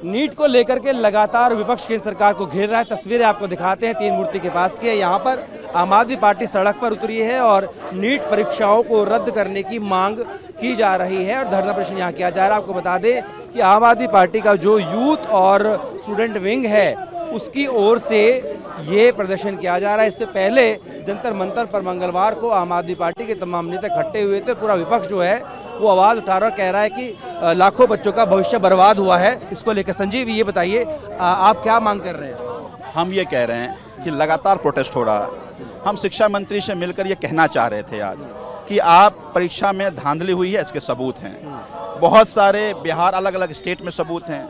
NEET को लेकर के लगातार विपक्ष केंद्र सरकार को घेर रहा है। तस्वीरें आपको दिखाते हैं तीन मूर्ति के पास की है। यहाँ पर आम आदमी पार्टी सड़क पर उतरी है और नीट परीक्षाओं को रद्द करने की मांग की जा रही है और धरना प्रदर्शन यहाँ किया जा रहा है। आपको बता दें कि आम आदमी पार्टी का जो यूथ और स्टूडेंट विंग है उसकी ओर से ये प्रदर्शन किया जा रहा है। इससे पहले जंतर मंतर पर मंगलवार को आम आदमी पार्टी के तमाम नेता इकट्ठे हुए थे। पूरा विपक्ष जो है वो आवाज़ उठा रहा कह रहा है कि लाखों बच्चों का भविष्य बर्बाद हुआ है। इसको लेकर संजीव ये बताइए आप क्या मांग कर रहे हैं? हम ये कह रहे हैं कि लगातार प्रोटेस्ट हो रहा है। हम शिक्षा मंत्री से मिलकर ये कहना चाह रहे थे आज कि आप परीक्षा में धांधली हुई है, इसके सबूत हैं। बहुत सारे बिहार अलग अलग स्टेट में सबूत हैं।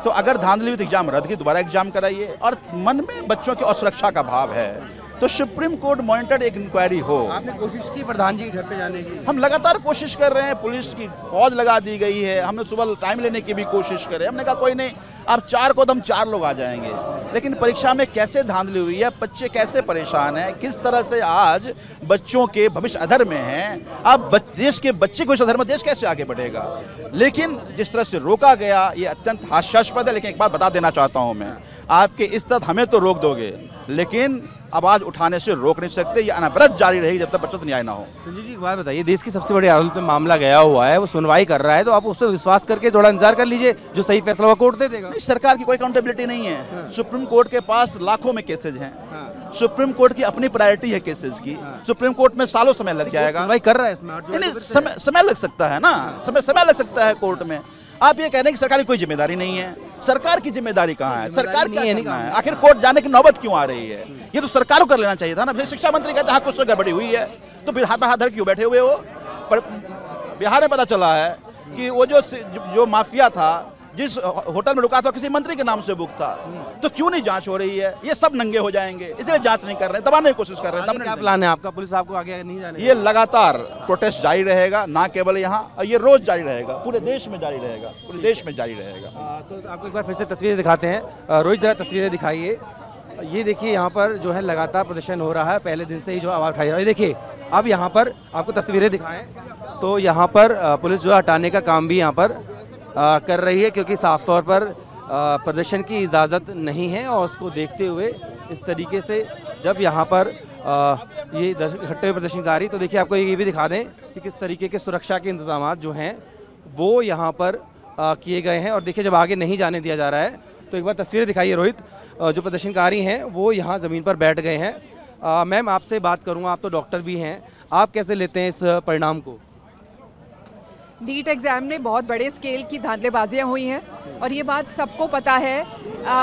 तो अगर धांधली हुई तो एग्जाम रद्द की, दोबारा एग्जाम कराइए। और मन में बच्चों की असुरक्षा का भाव है तो सुप्रीम कोर्ट मॉनिटर्ड एक इंक्वायरी हो। आपने कोशिश की प्रधान जी के घर पे जाने की? हम लगातार कोशिश कर रहे हैं, पुलिस की फौज लगा दी गई है। हमने सुबह टाइम लेने की भी कोशिश करें। हमने कहा कोई नहीं, अब 4 को दम 4 लोग आ जाएंगे। लेकिन परीक्षा में कैसे धांधली हुई है, बच्चे कैसे परेशान हैं, किस तरह से आज बच्चों के भविष्य अधर में हैं। अब देश के बच्चे के भविष्य अधर में देश कैसे आगे बढ़ेगा? लेकिन जिस तरह से रोका गया ये अत्यंत हास्यास्पद है। लेकिन एक बात बता देना चाहता हूँ मैं, आपके इस तरह हमें तो रोक दोगे लेकिन आवाज उठाने से रोक नहीं सकते। ये अनवरत जारी रहेगी जब तक बच्चों को न्याय ना हो। संजीव जी एक बात बताइए, देश की सबसे बड़ी अदालत में मामला गया हुआ है, वो सुनवाई कर रहा है, तो आप उस पर विश्वास करके थोड़ा इंतजार कर लीजिए, जो सही फैसला वो कोर्ट दे देगा। नहीं, सरकार की कोई अकाउंटेबिलिटी नहीं है। सुप्रीम कोर्ट के पास लाखों में केसेज हैं। सुप्रीम कोर्ट की अपनी प्रायोरिटी है केसेज की। सुप्रीम कोर्ट में सालों समय लग जाएगा। सुनवाई कर रहा है इसमें, समय लग सकता है ना, समय लग सकता है कोर्ट में। आप ये कह रहे हैं कि सरकार की कोई जिम्मेदारी नहीं है। सरकार की जिम्मेदारी कहाँ है? सरकार क्या करना है? आखिर कोर्ट जाने की नौबत क्यों आ रही है? ये तो सरकार को कर लेना चाहिए था ना। शिक्षा मंत्री कहते हैं कुछ तो गड़बड़ी हुई है, तो फिर हाथ में हाथ धर क्यों बैठे हुए हो? पर बिहार में पता चला है कि वो जो माफिया था, जिस होटल में रुका था किसी मंत्री के नाम से बुक था, तो क्यों नहीं जांच हो रही है? ये सब नंगे हो जाएंगे, इसलिए जांच नहीं कर रहे हैं, दबाने की कोशिश कर रहे हैं। क्या प्लान है आपका? पुलिस आपको आगे नहीं जाने? ये लगातार प्रोटेस्ट जारी रहेगा, ना केवल यहाँ, ये रोज जारी रहेगा, पूरे देश में जारी रहेगा, पूरे देश में जारी रहेगा। तो आपको एक बार फिर से तस्वीरें दिखाते हैं। रोहित जरा तस्वीरें दिखाइए। ये देखिए यहाँ पर जो है लगातार प्रदर्शन हो रहा है, पहले दिन से ही जो आवाज़ उठाई जा रही है। देखिए अब यहाँ पर आपको तस्वीरें दिखाएं तो यहाँ पर पुलिस जो हटाने का काम भी यहाँ पर कर रही है, क्योंकि साफ तौर पर प्रदर्शन की इजाज़त नहीं है। और उसको देखते हुए इस तरीके से जब यहाँ पर ये इकट्ठे हुए प्रदर्शनकारी, तो देखिए आपको ये भी दिखा दें कि किस तरीके के सुरक्षा के इंतजाम जो हैं वो यहाँ पर किए गए हैं। और देखिए जब आगे नहीं जाने दिया जा रहा है तो एक बार तस्वीरें दिखाइए रोहित। जो प्रदर्शनकारी हैं वो यहाँ ज़मीन पर बैठ गए हैं। मैम आपसे बात करूँगा, आप तो डॉक्टर भी हैं, आप कैसे लेते हैं इस परिणाम को? नीट एग्ज़ाम में बहुत बड़े स्केल की धांधलेबाजियाँ हुई हैं और ये बात सबको पता है।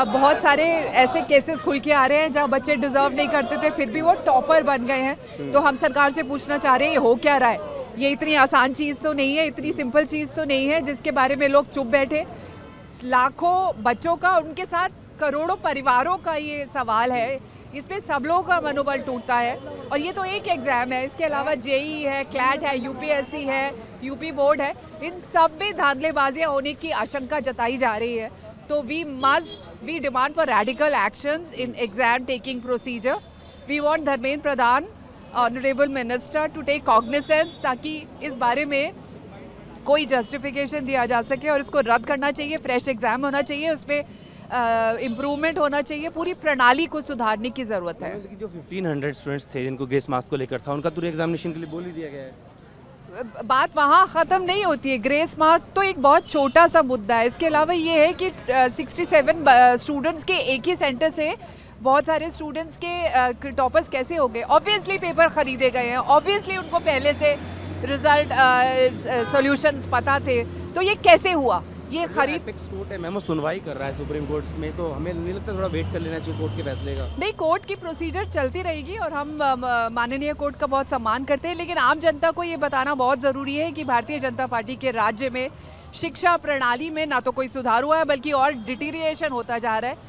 बहुत सारे ऐसे केसेस खुल के आ रहे हैं जहाँ बच्चे डिज़र्व नहीं करते थे फिर भी वो टॉपर बन गए हैं। तो हम सरकार से पूछना चाह रहे हैं ये हो क्या रहा है? ये इतनी आसान चीज़ तो नहीं है, इतनी सिंपल चीज़ तो नहीं है जिसके बारे में लोग चुप बैठे। लाखों बच्चों का, उनके साथ करोड़ों परिवारों का ये सवाल है। इसमें सब लोगों का मनोबल टूटता है। और ये तो एक एग्ज़ाम है, इसके अलावा जेई है, क्लैट है, यूपीएससी है, यूपी बोर्ड है, इन सब में धांधलेबाजियाँ होने की आशंका जताई जा रही है। तो we demand for radical actions in exam taking procedure. We want Dharmendra Pradhan, honourable minister, to take cognizance, ताकि इस बारे में कोई जस्टिफिकेशन दिया जा सके और इसको रद्द करना चाहिए। फ्रेश एग्ज़ाम होना चाहिए, उसमें इम्प्रूवमेंट होना चाहिए, पूरी प्रणाली को सुधारने की ज़रूरत है। लेकिन जो 1500 स्टूडेंट्स थे जिनको ग्रेस मार्क्स को लेकर था, उनका तो एग्जामिनेशन के लिए बोल ही दिया गया है। बात वहाँ ख़त्म नहीं होती है। ग्रेस मार्क तो एक बहुत छोटा सा मुद्दा है। इसके अलावा ये है कि 67 स्टूडेंट्स के एक ही सेंटर से बहुत सारे स्टूडेंट्स के टॉपर्स कैसे हो गए? ऑब्वियसली पेपर ख़रीदे गए हैं, ऑब्वियसली उनको पहले से रिजल्ट सॉल्यूशंस पता थे, तो ये कैसे हुआ? ये खरीद कोर्ट है मैम, सुनवाई कर रहा है सुप्रीम कोर्ट में, तो हमें नहीं लगता थोड़ा वेट कर लेना चाहिए कोर्ट के फैसले का? नहीं, कोर्ट की प्रोसीजर चलती रहेगी और हम माननीय कोर्ट का बहुत सम्मान करते हैं। लेकिन आम जनता को ये बताना बहुत ज़रूरी है कि भारतीय जनता पार्टी के राज्य में शिक्षा प्रणाली में ना तो कोई सुधार हुआ है बल्कि और डिटीरिएशन होता जा रहा है।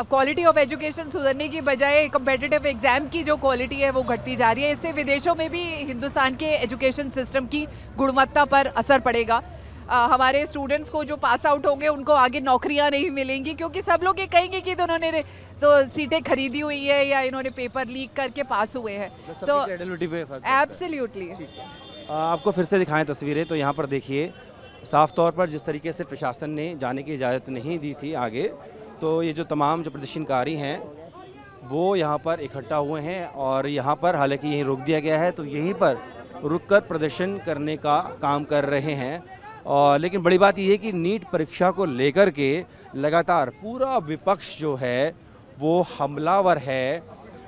क्वालिटी ऑफ एजुकेशन सुधरने की बजाय कम्पिटिटिव एग्ज़ाम की जो क्वालिटी है वो घटती जा रही है। इससे विदेशों में भी हिंदुस्तान के एजुकेशन सिस्टम की गुणवत्ता पर असर पड़ेगा। हमारे स्टूडेंट्स को जो पास आउट होंगे उनको आगे नौकरियां नहीं मिलेंगी, क्योंकि सब लोग ये कहेंगे कि तो उन्होंने तो सीटें खरीदी हुई है या इन्होंने पेपर लीक करके पास हुए हैं। सो एब्सोल्युटली आपको फिर से दिखाएं तस्वीरें, तो यहाँ पर देखिए साफ तौर पर जिस तरीके से प्रशासन ने जाने की इजाज़त नहीं दी थी आगे, तो ये जो तमाम जो प्रदर्शनकारी हैं वो यहाँ पर इकट्ठा हुए हैं और यहाँ पर हालांकि यहीं रोक दिया गया है, तो यहीं पर रुककर प्रदर्शन करने का काम कर रहे हैं। और लेकिन बड़ी बात यह है कि नीट परीक्षा को लेकर के लगातार पूरा विपक्ष जो है वो हमलावर है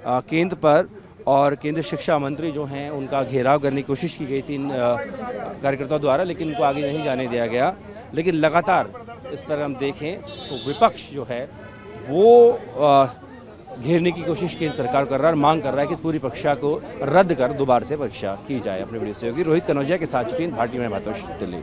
केंद्र पर, और केंद्रीय शिक्षा मंत्री जो हैं उनका घेराव करने की कोशिश की गई थी इन कार्यकर्ताओं द्वारा, लेकिन उनको आगे नहीं जाने दिया गया। लेकिन लगातार इस पर हम देखें तो विपक्ष जो है वो घेरने की कोशिश केंद्र सरकार कर रहा है और मांग कर रहा है कि इस पूरी परीक्षा को रद्द कर दोबारा से परीक्षा की जाए। अपने वीडियो सहयोगी रोहित कनौजिया के साथ भारतीय में दिल्ली।